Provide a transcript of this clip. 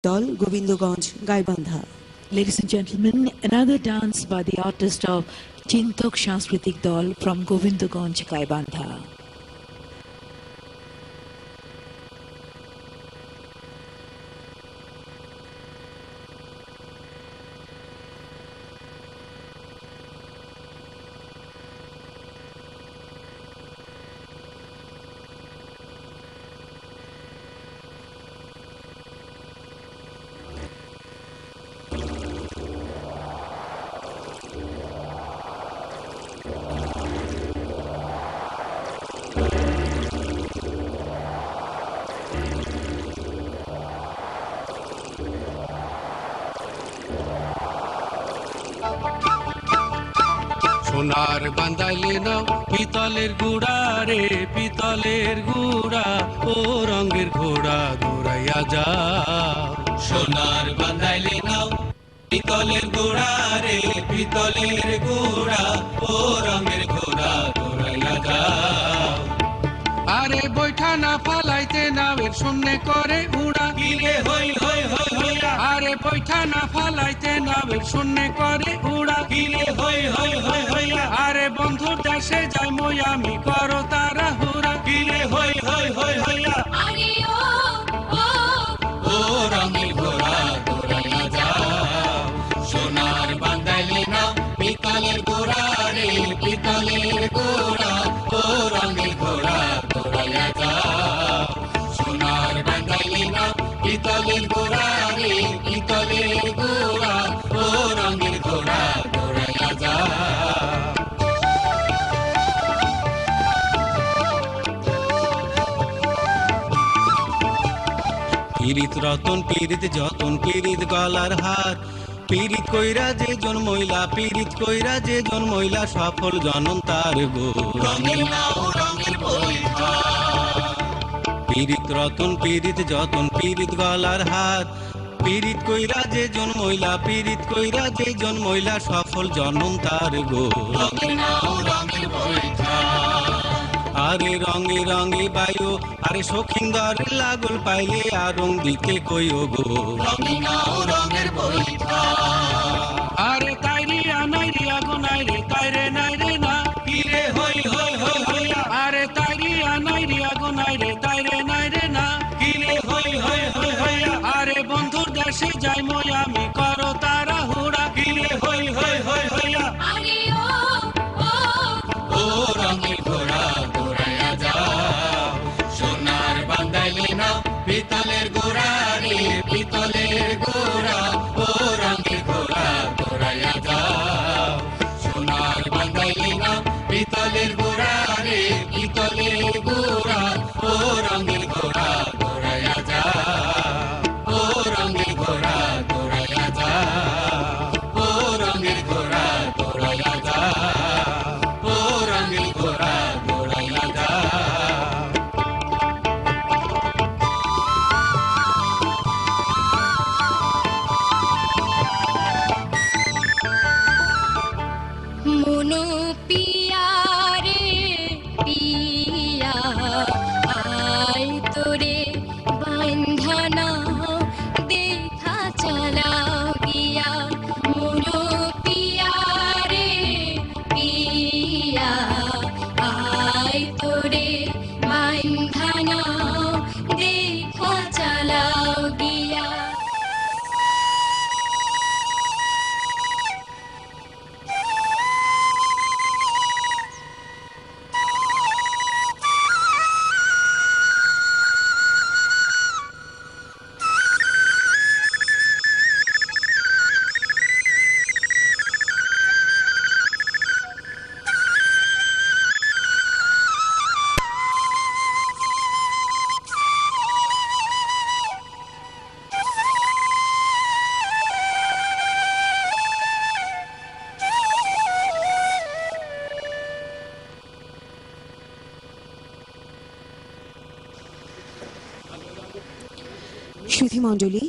দল Gobindaganj Gaibandha. Ladies and gentlemen, another dance by the artist of Chintok Sanskritik Dol from Govindaganj, Gaibandha. সোনার বান্দাইলে নাও পিতলের গুড়া রে পিতলের গুড়া ও রঙের ঘোড়া দৌড়াইয়া যাও। সোনার বান্দাইলে নাও পিতলের গুড়া রে পিতলের গুড়া ও রঙের ঘোড়া দৌড়াইয়া যাও। আরে বৈঠা না ফালাইতে নাওয়ের শূন্যে করে উড়া কিরে হই হই হই হইয়া আরে বৈঠা না ফালাইতে নাওয়ের শূন্যে করে উড়া কিরে হই হই হই হইয়া আরে বন্ধুর দেশে যাই মই আমি করো তারা হুরা কিরে হই হই হই হইয়া ও রঙের ঘোড়া দৌড়াইয়া যাও। সোনার বান্দাইলে নাও পিতলের গুড়া রে পিতলের গুড়া ও রঙের ঘোড়া দৌড়াইয়া যাও। সোনার বান্দাইলে নাও পিতলের গুড়া রে পিতলের গুড়া ও রঙের ঘোড়া দৌড়াইয়া যাও। পীড়িত রতন পীড়িত যতন পীড়িত গলার হার পীড়িত কইরা যে জন মহিলা পীড়িত কইরা যে জন মহিলা সফল জনন তার গো রঙের নাও রঙের বৈঠা পীড়িত রতন পীড়িত যতন পীড়িত গলার হার পীড়িত কইরা যে জন মহিলা পীড়িত কইরা যে জন মহিলা সফল জনন তার গো রঙের নাও রঙের বৈঠা আরে রঙে রঙে বায়ু আরে সখিন্দরে লাগল পাইলে আর রং দিতে কইও গো রঙের নাও রঙের বৈঠা আরে তাইরে আনাই রে আগুন আই রে তাইরে নাই রে না কিরে হই হই হই হইয়া আরে তাইরে আনাই রে আগুন আই রে তাইরে নাই রে না কিরে হই হই হই হইয়া আরে বন্ধুর দেশে যাই মই আমি করো তারা হুড়া কিরে হই হই হই হইয়া ও রঙের ঘোড়া দৌড়াইয়া যাও। সোনার বান্দাইলে নাও পিতলের গোড়া রে পিতলের গোড়া ও রঙের ঘোড়া দৌড়াইয়া যাও। সোনার বান্দাইলে নাও পিতলের গোড়া রে পিতলের গোড়া ও রঙের ঘোড়া দৌড়াইয়া যাও। ও রঙের ঘোড়া দৌড়াইয়া যাও। ও রঙের ঘোড়া দৌড়াইয়া যাও। ও রঙের ঘোড়া দৌড়াইয়া যাও। মনো পিয়া রে পিয়া আই তোরে বান্ধনা দেখা চালাও গিয়া মনো পিয়া রে পিয়া আই তোরে বান্ধনা দেখা চালাও গিয়া। সুধীমণ্ডলী,